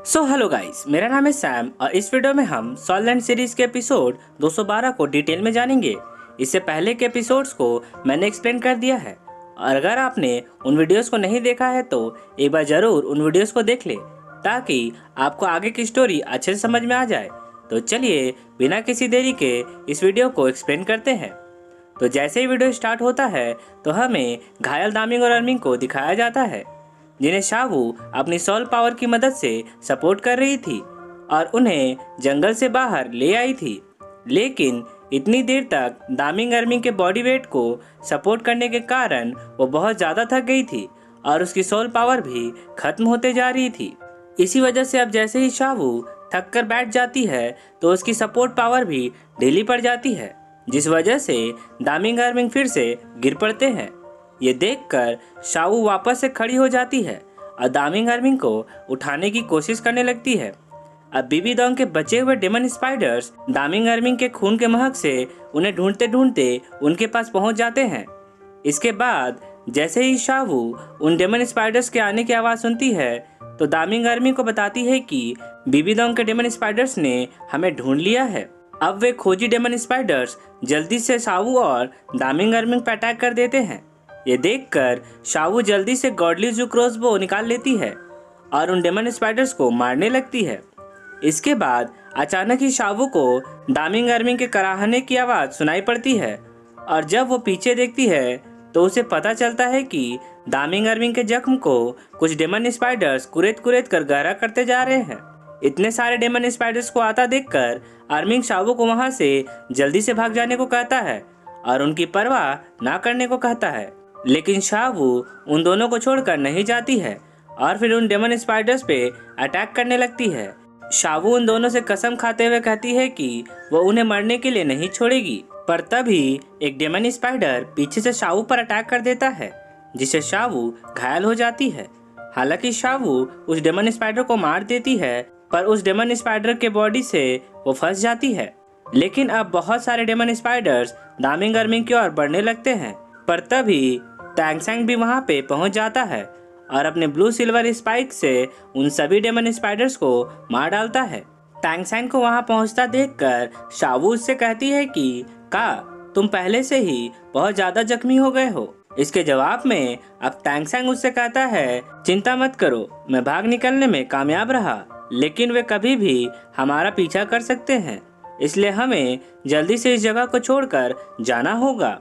Hello guys, मेरा नाम है सैम और इस वीडियो में हम सॉल्वेंट सीरीज के एपिसोड 212 को डिटेल में जानेंगे। इससे पहले के एपिसोड्स को मैंने एक्सप्लेन कर दिया है और अगर आपने उन वीडियोस को नहीं देखा है तो एक बार जरूर उन वीडियोस को देख ले ताकि आपको आगे की स्टोरी अच्छे से समझ में आ जाए। तो चलिए बिना किसी देरी के इस वीडियो को एक्सप्लेन करते हैं। तो जैसे ही वीडियो स्टार्ट होता है तो हमें घायल दामिंग और अर्मिंग को दिखाया जाता है जिन्हें शावू अपनी सोल पावर की मदद से सपोर्ट कर रही थी और उन्हें जंगल से बाहर ले आई थी। लेकिन इतनी देर तक दामिंग अर्मिंग के बॉडी वेट को सपोर्ट करने के कारण वो बहुत ज़्यादा थक गई थी और उसकी सोल पावर भी खत्म होते जा रही थी। इसी वजह से अब जैसे ही शावू थक कर बैठ जाती है तो उसकी सपोर्ट पावर भी ढीली पड़ जाती है, जिस वजह से दामिंग अर्मिंग फिर से गिर पड़ते हैं। ये देखकर शावू वापस से खड़ी हो जाती है और दामिंग अर्मिंग को उठाने की कोशिश करने लगती है। अब बीबी डोंग के बचे हुए डेमन स्पाइडर्स दामिंग अर्मिंग के खून के महक से उन्हें ढूंढते ढूंढते उनके पास पहुंच जाते हैं। इसके बाद जैसे ही शावू उन डेमन स्पाइडर्स के आने की आवाज़ सुनती है तो दामिंग अर्मिंग को बताती है कि बीबी डोंग के डेमन स्पाइडर्स ने हमें ढूंढ लिया है। अब वे खोजी डेमन स्पाइडर्स जल्दी से शावू और दामिंग अर्मिंग पर अटैक कर देते हैं। ये देखकर शावू जल्दी से गॉडली जू क्रॉसबो निकाल लेती है और उन डेमन स्पाइडर्स को मारने लगती है। इसके बाद अचानक ही शावू को दामिंग अर्मिंग के कराहने की आवाज़ सुनाई पड़ती है और जब वो पीछे देखती है तो उसे पता चलता है कि दामिंग अर्मिंग के जख्म को कुछ डेमन स्पाइडर्स कुरेद कुरेद कर गहरा करते जा रहे हैं। इतने सारे डेमन स्पाइडर्स को आता देखकर अर्मिंग शावू को वहां से जल्दी से भाग जाने को कहता है और उनकी परवाह ना करने को कहता है। लेकिन शावू उन दोनों को छोड़कर नहीं जाती है और फिर उन डेमन स्पाइडर्स पे अटैक करने लगती है। शावू उन दोनों से कसम खाते हुए कहती है कि वो उन्हें मरने के लिए नहीं छोड़ेगी, पर तभी एक डेमन स्पाइडर पीछे से शावू पर अटैक कर देता है जिससे शावू घायल हो जाती है। हालांकि शावू उस डेमन स्पाइडर को मार देती है पर उस डेमन स्पाइडर के बॉडी से वो फंस जाती है। लेकिन अब बहुत सारे डेमन स्पाइडर्स दामिंग अर्मिंग की ओर बढ़ने लगते हैं, पर तभी टैंग सैंग भी वहां पे पहुंच जाता है और अपने ब्लू सिल्वर स्पाइक से उन सभी डेमन स्पाइडर्स को मार डालता है। टैंग सैंग को वहां पहुंचता देखकर शावू उससे कहती है कि का तुम पहले से ही बहुत ज्यादा जख्मी हो गए हो। इसके जवाब में अब टैंग सैंग उससे कहता है चिंता मत करो, मैं भाग निकलने में कामयाब रहा लेकिन वे कभी भी हमारा पीछा कर सकते हैं, इसलिए हमें जल्दी से इस जगह को छोड़कर जाना होगा।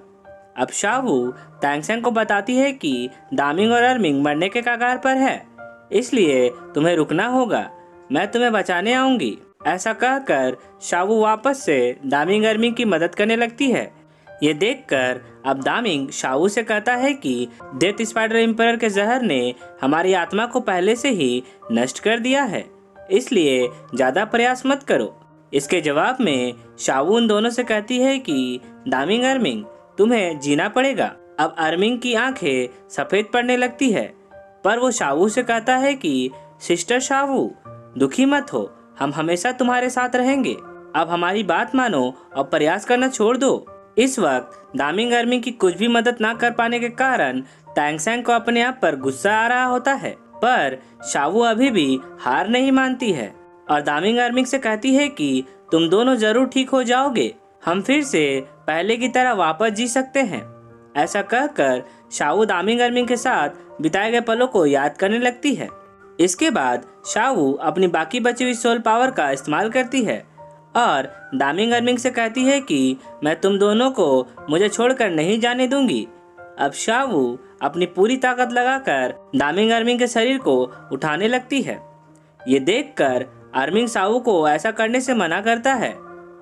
अब शावू टैंग सैंग को बताती है कि दामिंग और अर्मिंग मरने के कगार पर है, इसलिए तुम्हें रुकना होगा, मैं तुम्हें बचाने आऊंगी। ऐसा कहकर शावू वापस से दामिंग अर्मिंग की मदद करने लगती है। ये देखकर अब दामिंग शावू से कहता है कि डेथ स्पाइडर एम्पायर के जहर ने हमारी आत्मा को पहले से ही नष्ट कर दिया है, इसलिए ज्यादा प्रयास मत करो। इसके जवाब में शावू उन दोनों से कहती है कि दामिंग अर्मिंग तुम्हें जीना पड़ेगा। अब अर्मिंग की आंखें सफेद पड़ने लगती है पर वो शावू से कहता है कि सिस्टर शावू दुखी मत हो, हम हमेशा तुम्हारे साथ रहेंगे, अब हमारी बात मानो और प्रयास करना छोड़ दो। इस वक्त दामिंग अर्मिंग की कुछ भी मदद ना कर पाने के कारण टैंग सैंग को अपने आप पर गुस्सा आ रहा होता है, पर शावू अभी भी हार नहीं मानती है और दामिंग अर्मिंग से कहती है कि तुम दोनों जरूर ठीक हो जाओगे, हम फिर से पहले की तरह वापस जी सकते हैं। ऐसा कहकर शावू दामिंग अर्मिंग के साथ बिताए गए पलों को याद करने लगती है। इसके बाद शावू अपनी बाकी बची हुई सोल पावर का इस्तेमाल करती है और दामिंग अर्मिंग से कहती है कि मैं तुम दोनों को मुझे छोड़कर नहीं जाने दूंगी। अब शावू अपनी पूरी ताकत लगाकर दामिंग अर्मिंग के शरीर को उठाने लगती है। ये देखकर अर्मिंग शावू को ऐसा करने से मना करता है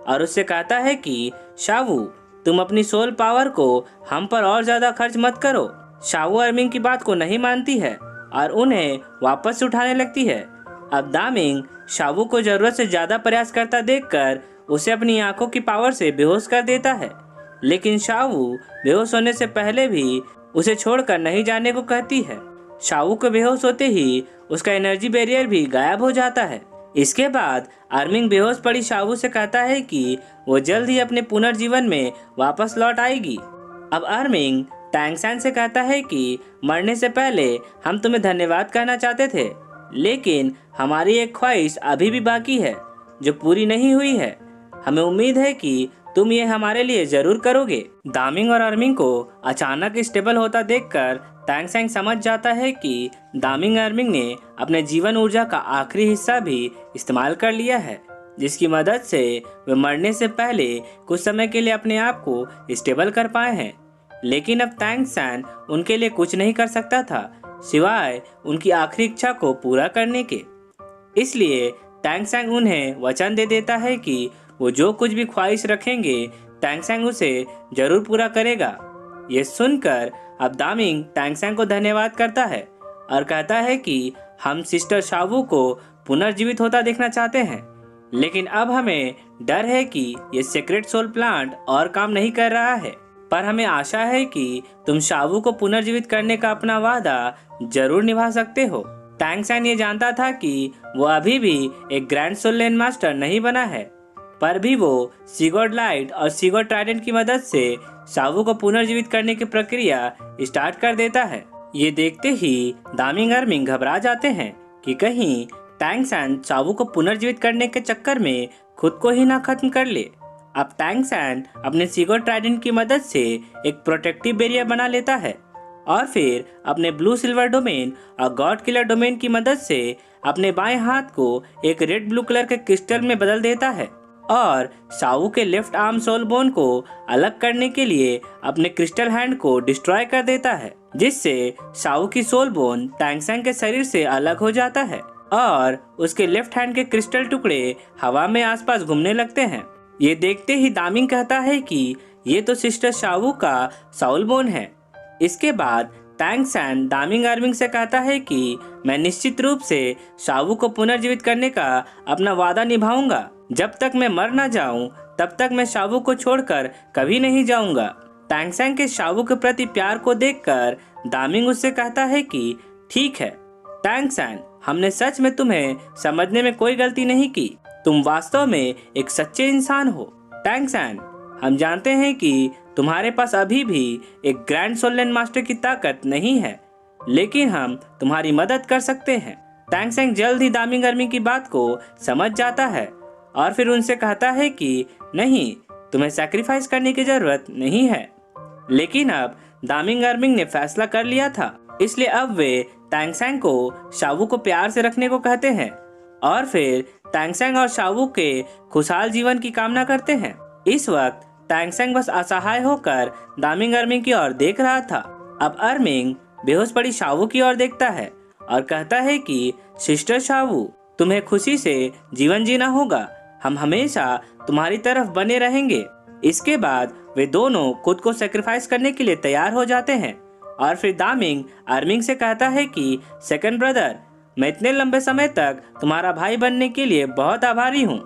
और उससे कहता है कि शावू तुम अपनी सोल पावर को हम पर और ज्यादा खर्च मत करो। शावू अर्मिंग की बात को नहीं मानती है और उन्हें वापस उठाने लगती है। अब दामिंग शावू को जरूरत से ज्यादा प्रयास करता देखकर उसे अपनी आंखों की पावर से बेहोश कर देता है, लेकिन शावू बेहोश होने से पहले भी उसे छोड़कर नहीं जाने को कहती है। शावू को बेहोश होते ही उसका एनर्जी बैरियर भी गायब हो जाता है। इसके बाद अर्मिंग बेहोश पड़ी शावू से कहता है कि वो जल्द ही अपने पुनर्जीवन में वापस लौट आएगी। अब अर्मिंग टैंग सैंग से कहता है कि मरने से पहले हम तुम्हें धन्यवाद कहना चाहते थे, लेकिन हमारी एक ख्वाहिश अभी भी बाकी है जो पूरी नहीं हुई है। हमें उम्मीद है कि तुम ये हमारे लिए जरूर करोगे। दामिंग और अर्मिंग को अचानक स्टेबल होता देखकर टैंग सैंग समझ जाता है कि दामिंग अर्मिंग ने अपने जीवन ऊर्जा का आखिरी हिस्सा भी इस्तेमाल कर लिया है, जिसकी मदद से वे मरने से पहले कुछ समय के लिए अपने आप को स्टेबल कर पाए हैं। लेकिन अब टैंग सैंग उनके लिए कुछ नहीं कर सकता था सिवाय उनकी आखिरी इच्छा को पूरा करने के। इसलिए टैंग सैंग उन्हें वचन दे देता है कि वो जो कुछ भी ख्वाहिश रखेंगे टैंग सैंग उसे जरूर पूरा करेगा। ये सुनकर अब दामिंग टैंग सैंग को धन्यवाद करता है और कहता है कि हम सिस्टर शावू को पुनर्जीवित होता देखना चाहते हैं, लेकिन अब हमें डर है कि ये सीक्रेट सोल प्लांट और काम नहीं कर रहा है। पर हमें आशा है कि तुम शावू को पुनर्जीवित करने का अपना वादा जरूर निभा सकते हो। टैंग सैंग ये जानता था कि वो अभी भी एक ग्रैंड सोल लैंड मास्टर नहीं बना है, पर भी वो सीगॉड लाइट और सीगॉड ट्राइडेंट की मदद से शावू को पुनर्जीवित करने की प्रक्रिया स्टार्ट कर देता है। ये देखते ही दामिंग अर्मिंग घबरा जाते हैं कि कहीं टैंग सैंग शावू को पुनर्जीवित करने के चक्कर में खुद को ही ना खत्म कर ले। अब टैंग सैंग अपने सीगॉड ट्राइडेंट की मदद से एक प्रोटेक्टिव बैरियर बना लेता है और फिर अपने ब्लू सिल्वर डोमेन और गॉड किलर डोमेन की मदद से अपने बाएं हाथ को एक रेड ब्लू कलर के क्रिस्टल में बदल देता है और शावू के लेफ्ट आर्म सोल बोन को अलग करने के लिए अपने क्रिस्टल हैंड को डिस्ट्रॉय कर देता है, जिससे शावू की सोल बोन टैंग सैंग के शरीर से अलग हो जाता है और उसके लेफ्ट हैंड के क्रिस्टल टुकड़े हवा में आसपास घूमने लगते हैं। ये देखते ही दामिंग कहता है कि ये तो सिस्टर शावू का सोल बोन है। इसके बाद टैंग सैंग दामिंग अर्मिंग से कहता है कि मैं निश्चित रूप से शावू को पुनर्जीवित करने का अपना वादा निभाऊंगा। जब तक मैं मर ना जाऊं तब तक मैं शावू को छोड़कर कभी नहीं जाऊंगा। टैंग सैंग के शावू के प्रति प्यार को देखकर दामिंग उससे कहता है कि ठीक है टैंग सैंग, हमने सच में तुम्हें समझने में कोई गलती नहीं की। तुम वास्तव में एक सच्चे इंसान हो। टैंग सैंग, हम जानते हैं कि तुम्हारे पास अभी भी एक ग्रैंड सोल लैंड मास्टर की ताकत नहीं है, लेकिन हम तुम्हारी मदद कर सकते हैं। टैंग सैंग जल्द ही दामिंग अर्मिंग की बात को समझ जाता है और फिर उनसे कहता है कि नहीं, तुम्हें सैक्रिफाइस करने की जरूरत नहीं है। लेकिन अब दामिंग अर्मिंग ने फैसला कर लिया था, इसलिए अब वे टैंग सैंग को शावू को प्यार से रखने को कहते हैं और फिर टैंग सैंग और शावू के खुशहाल जीवन की कामना करते हैं। इस वक्त टैंग सैंग बस असहाय होकर दामिंग अर्मिंग की ओर देख रहा था। अब अर्मिंग बेहोश पड़ी शावू की ओर देखता है और कहता है कि सिस्टर शावू, तुम्हें खुशी से जीवन जीना होगा। हम हमेशा तुम्हारी तरफ बने रहेंगे। इसके बाद वे दोनों खुद को सेक्रीफाइस करने के लिए तैयार हो जाते हैं और फिर दामिंग अर्मिंग से कहता है कि सेकंड ब्रदर, मैं इतने लंबे समय तक तुम्हारा भाई बनने के लिए बहुत आभारी हूँ।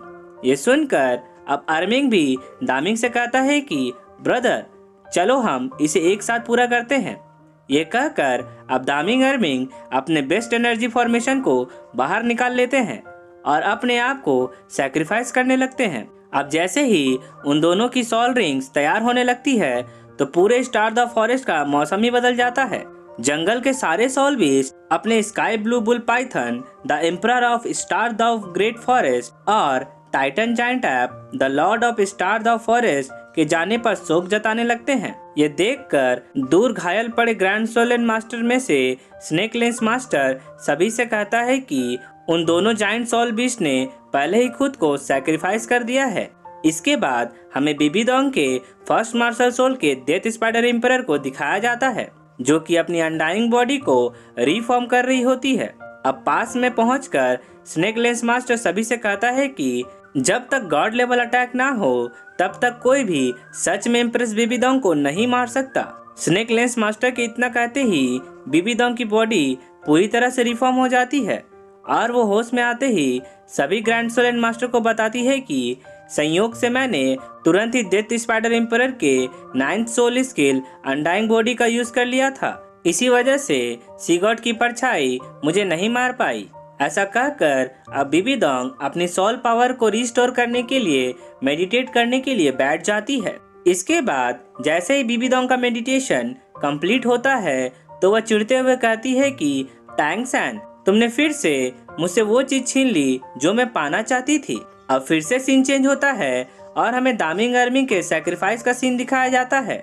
ये सुनकर अब अर्मिंग भी दामिंग से कहता है कि ब्रदर, चलो हम इसे एक साथ पूरा करते हैं। ये कहकर अब दामिंग अर्मिंग अपने बेस्ट एनर्जी फॉर्मेशन को बाहर निकाल लेते हैं और अपने आप को सैक्रिफाइस करने लगते हैं। अब जैसे ही उन दोनों की सोल रिंग्स तैयार होने लगती है तो पूरे स्टार द फॉरेस्ट का मौसम ही बदल जाता है। जंगल के सारे सोल बीस्ट अपने sky blue bull python, the emperor of star the great forest और titan giant ape, the lord of star the forest के जाने पर शोक जताने लगते हैं। ये देखकर दूर घायल पड़े ग्रैंड सोल लैंड मास्टर में से स्नेक लेंस मास्टर सभी से कहता है कि उन दोनों जायंट सोल बीस्ट ने पहले ही खुद को सैक्रिफाइस कर दिया है। इसके बाद हमें बीबीडोंग के फर्स्ट मार्शल सोल के डेथ स्पाइडर एम्परर को दिखाया जाता है, जो कि अपनी अनडाइंग बॉडी को रिफॉर्म कर रही होती है। अब पास में पहुंचकर स्नेक लेंस मास्टर सभी से कहता है कि जब तक गॉड लेवल अटैक ना हो तब तक कोई भी सच में एम्प्रेस बीबीडोंग को नहीं मार सकता। स्नेक लेंस मास्टर के इतना कहते ही बीबीडोंग की बॉडी पूरी तरह से रिफॉर्म हो जाती है और वो होश में आते ही सभी ग्रैंड सोल लैंड मास्टर को बताती है कि संयोग से मैंने तुरंत ही डेथ स्पाइडर एम्परर के 9th soul skill undying body का यूज कर लिया था। इसी वजह से सीगॉड की परछाई मुझे नहीं मार पाई। ऐसा कहकर अब बीबीडोंग अपनी सोल पावर को रिस्टोर करने के लिए मेडिटेट करने के लिए बैठ जाती है। इसके बाद जैसे ही बीबीडोंग का मेडिटेशन कंप्लीट होता है तो वह चिढ़ते हुए कहती है कि टैंग सैंग, तुमने फिर से मुझसे वो चीज छीन ली जो मैं पाना चाहती थी। अब फिर से सीन चेंज होता है और हमें दामिंग अर्मिंग के सैक्रिफाइस का सीन दिखाया जाता है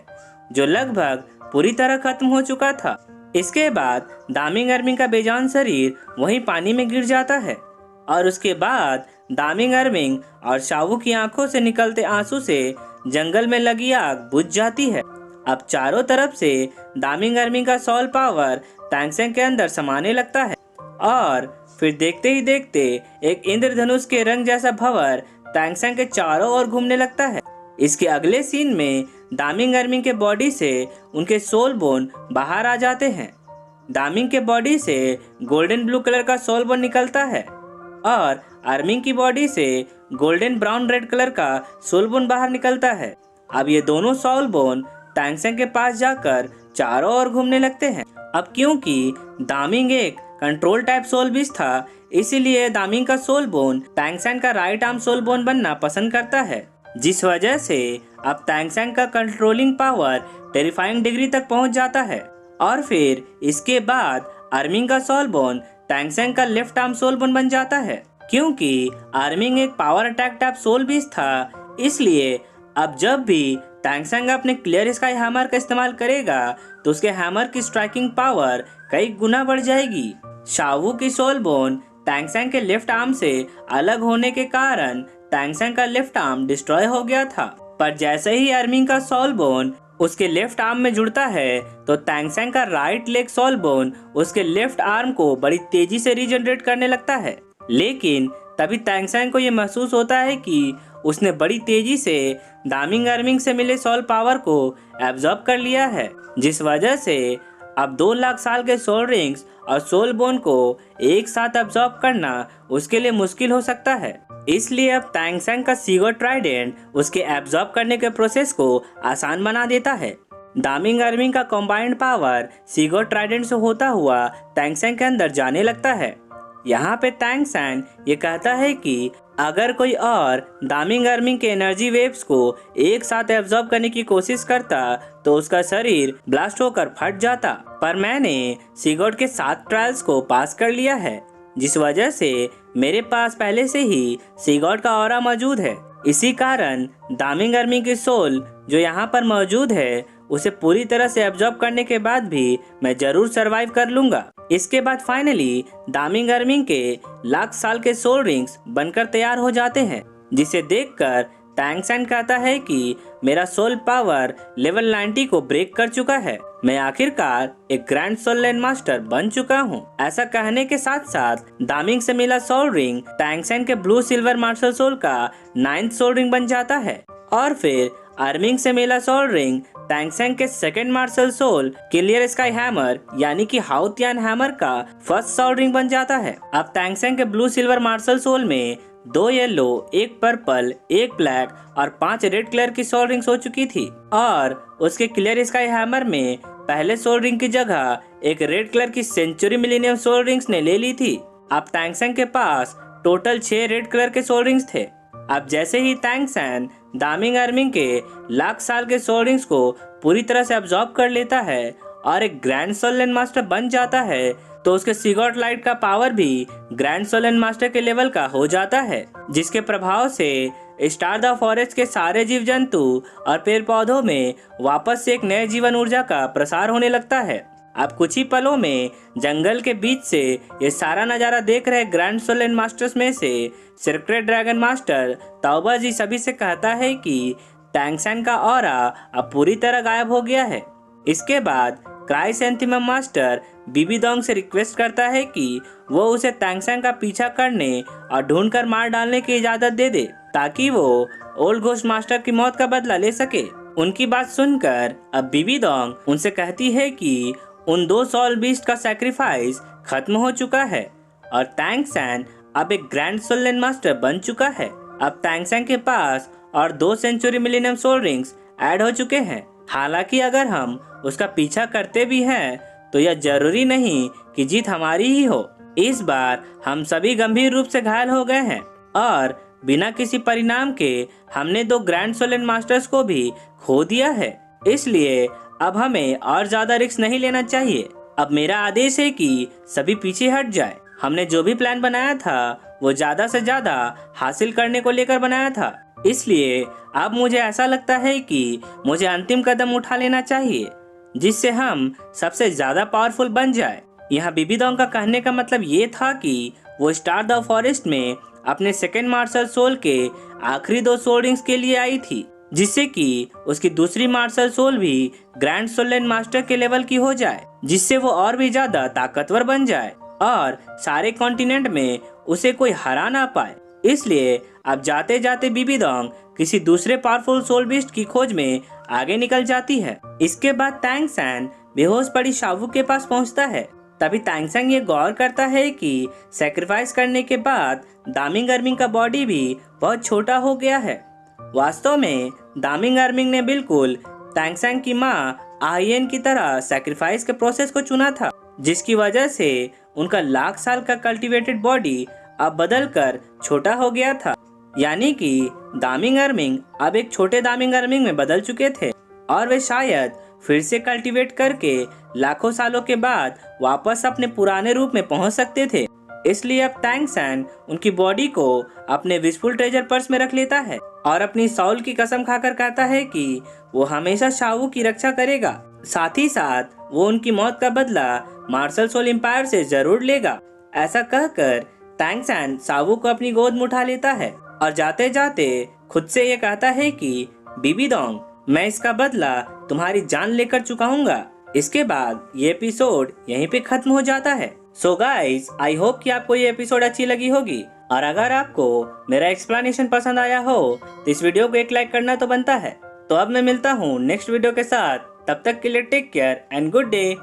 जो लगभग पूरी तरह खत्म हो चुका था। इसके बाद दामिंग अर्मिंग का बेजान शरीर वहीं पानी में गिर जाता है और उसके बाद दामिंग अर्मिंग और शावू की आंखों से निकलते आंसू से जंगल में लगी आग बुझ जाती है। अब चारों तरफ से दामिंग अर्मिंग का सोल पावर तांगसेंग के अंदर समाने लगता है और फिर देखते ही देखते एक इंद्रधनुष के रंग जैसा भंवर तांगसेंग के चारों ओर घूमने लगता है। इसके अगले सीन में दामिंग अर्मिंग के बॉडी से उनके सोल बोन बाहर आ जाते हैं। दामिंग के बॉडी से गोल्डन ब्लू कलर का सोल बोन निकलता है और अर्मिंग की बॉडी से गोल्डन ब्राउन रेड कलर का सोल बोन बाहर निकलता है। अब ये दोनों सोल बोन तांगसेंग के पास जाकर चारों ओर घूमने लगते हैं। अब क्योंकि दामिंग एक कंट्रोल टाइप सोल बीस्ट था, इसीलिए दामिंग का सोल बोन तांगसेंग का राइट आर्म सोल बोन बनना पसंद करता है, जिस वजह से अब तांगसेंग का कंट्रोलिंग पावर टेरिफाइंग डिग्री तक पहुंच जाता है। और फिर इसके बाद अर्मिंग का सोल बोन तांगसेंग का लेफ्ट आर्म सोल बोन बन जाता है। क्योंकि अर्मिंग एक power attack type soul beast था, इसलिए अब जब भी तांगसेंग अपने क्लियर स्काई हैमर का इस्तेमाल करेगा तो उसके हैमर की स्ट्राइकिंग पावर कई गुना बढ़ जाएगी। शावू की सोल बोन तांगसेंग के लेफ्ट आर्म से अलग होने के कारण तांगसेंग का लेफ्ट आर्म डिस्ट्रॉय हो गया था, पर जैसे ही अर्मिंग का सोल बोन उसके लेफ्ट आर्म में जुड़ता है तो तांगसेंग का राइट लेग सोल बोन उसके लेफ्ट आर्म को बड़ी तेजी से रीजनरेट करने लगता है। लेकिन तभी तांगसेंग को ये महसूस होता है कि उसने बड़ी तेजी से दामिंग अर्मिंग से मिले सोल पावर को एब्जॉर्ब कर लिया है, जिस वजह से अब 2 लाख साल के सोल रिंग्स और सोल बोन को एक साथ एब्जॉर्ब करना उसके लिए मुश्किल हो सकता है। इसलिए अब तांगसेंग का सीगोट ट्राइडेंट उसके एब्जॉर्ब करने के प्रोसेस को आसान बना देता है। दामिंग अर्मिंग का कॉम्बाइंड पावर सीगोट ट्राइडेंट से होता हुआ तांगसेंग के अंदर जाने लगता है। यहाँ पे तांगसेंग ये कहता है कि अगर कोई और दामिंग अर्मिंग के एनर्जी वेव्स को एक साथ एब्जॉर्ब करने की कोशिश करता तो उसका शरीर ब्लास्ट होकर फट जाता, पर मैंने सीगोट के 7 ट्रायल्स को पास कर लिया है, जिस वजह से मेरे पास पहले से ही सीगोट का ऑरा मौजूद है। इसी कारण दामिंग अर्मिंग की सोल जो यहाँ पर मौजूद है उसे पूरी तरह से एब्जॉर्ब करने के बाद भी मैं जरूर सरवाइव कर लूंगा। इसके बाद फाइनली दामिंग अर्मिंग के लाख साल के सोल रिंग्स बनकर तैयार हो जाते हैं, जिसे देखकर तांगसेंग कहता है कि मेरा सोल पावर लेवल 90 को ब्रेक कर चुका है, मैं आखिरकार एक ग्रैंड सोल लैंड मास्टर बन चुका हूँ। ऐसा कहने के साथ साथ दामिंग से मिला सोल रिंग तांगसेंग के ब्लू सिल्वर मार्शल सोल का 9th सोल रिंग बन जाता है और फिर अर्मिंग से मिला सोल रिंग तांगसेंग के 2nd martial soul clear sky hammer यानी कि हाउतियान हैमर का 1st सोल रिंग बन जाता है। अब तांगसेंग के ब्लू सिल्वर मार्शल सोल में 2 येलो, 1 पर्पल, 1 ब्लैक और 5 रेड कलर की सोल रिंग्स हो चुकी थी और उसके क्लियर स्काई हैमर में पहले सोल रिंग की जगह एक रेड कलर की सेंचुरी मिलेनियम सोल रिंग्स ने ले ली थी। अब तांगसेंग के पास टोटल 6 रेड कलर के सोल रिंग्स थे। अब जैसे ही तांगसेंग दामिंग अर्मिंग के लाख साल के सोल रिंग्स को पूरी तरह से अब्सॉर्ब कर लेता है और एक ग्रैंड सोल लैंड मास्टर बन जाता है तो उसके सीगोट लाइट का पावर भी ग्रैंड सोल लैंड मास्टर के लेवल का हो जाता है, जिसके प्रभाव से स्टार द फॉरेस्ट के सारे जीव जंतु और पेड़ पौधों में वापस से एक नए जीवन ऊर्जा का प्रसार होने लगता है। अब कुछ ही पलों में जंगल के बीच से ये सारा नजारा देख रहे ग्रैंड सोल लैंड मास्टर्स में से सीक्रेट ड्रैगन मास्टर ताओबा जी सभी से कहता है कि तांगसेंग का ऑरा अब पूरी तरह गायब हो गया है। इसके बाद क्राइसेंथेमम मास्टर बीबीडोंग से रिक्वेस्ट करता है कि वो उसे तांगसेंग का पीछा करने और ढूंढकर मार डालने की इजाजत दे दे ताकि वो ओल्ड घोस्ट मास्टर की मौत का बदला ले सके। उनकी बात सुनकर अब बीबीडोंग उनसे कहती है कि उन 2 सोल बीस्ट का सैक्रिफाइस खत्म हो चुका है और तांगसेंग अब एक ग्रैंड सोल लैंड मास्टर बन चुका है। अब तांगसेंग के पास और 2 century millennium soul rings add हो चुके हैं। हालांकि अगर हम उसका पीछा करते भी हैं तो यह जरूरी नहीं कि जीत हमारी ही हो। इस बार हम सभी गंभीर रूप से घायल हो गए हैं और बिना किसी परिणाम के हमने 2 ग्रैंड सोल लैंड मास्टर्स को भी खो दिया है। इसलिए अब हमें और ज्यादा रिस्क नहीं लेना चाहिए। अब मेरा आदेश है कि सभी पीछे हट जाए। हमने जो भी प्लान बनाया था वो ज्यादा से ज्यादा हासिल करने को लेकर बनाया था, इसलिए अब मुझे ऐसा लगता है कि मुझे अंतिम कदम उठा लेना चाहिए जिससे हम सबसे ज्यादा पावरफुल बन जाए। यहाँ बीबीडोंग का कहने का मतलब ये था कि वो स्टार द फॉरेस्ट में अपने सेकेंड मार्शल सोल के आखिरी 2 सोल रिंग्स के लिए आई थी, जिससे कि उसकी दूसरी मार्शल सोल भी ग्रैंड सोलैंड मास्टर के लेवल की हो जाए, जिससे वो और भी ज्यादा ताकतवर बन जाए और सारे कॉन्टिनेंट में उसे कोई हरा ना पाए। इसलिए अब जाते जाते बीबीडोंग किसी दूसरे पावरफुल सोल बीस्ट की खोज में आगे निकल जाती है। इसके बाद तैंग सैन बेहोश पड़ी शावू के पास पहुंचता है। तभी तैंग सैन ये गौर करता है कि सैक्रिफाइस करने के बाद दामिंग अर्मिंग का बॉडी भी बहुत छोटा हो गया है। वास्तव में दामिंग अर्मिंग ने बिल्कुल तैंग सैन की माँ आहियन की तरह सैक्रिफाइस के प्रोसेस को चुना था, जिसकी वजह से उनका लाख साल का कल्टीवेटेड बॉडी अब बदल कर छोटा हो गया था। यानी कि दामिंग अर्मिंग अब एक छोटे दामिंग अर्मिंग में बदल चुके थे और वे शायद फिर से कल्टीवेट करके लाखों सालों के बाद वापस अपने पुराने रूप में पहुंच सकते थे। इसलिए अब तैंग सैन उनकी बॉडी को अपने विशफुल ट्रेजर पर्स में रख लेता है और अपनी सॉल की कसम खाकर कहता है कि वो हमेशा शावू की रक्षा करेगा। साथ ही साथ वो उनकी मौत का बदला मार्शल सोल एम्पायर से जरूर लेगा। ऐसा कहकर तैंग सैन शावू को अपनी गोद में उठा लेता है और जाते जाते खुद से ये कहता है कि बीबीडोंग, मैं इसका बदला तुम्हारी जान लेकर चुकाऊंगा। इसके बाद ये एपिसोड यहीं पे खत्म हो जाता है। सो गाइस, आई होप कि आपको ये एपिसोड अच्छी लगी होगी और अगर आपको मेरा एक्सप्लेनेशन पसंद आया हो तो इस वीडियो को एक लाइक करना तो बनता है। तो अब मैं मिलता हूँ नेक्स्ट वीडियो के साथ, तब तक के लिए take care and good day.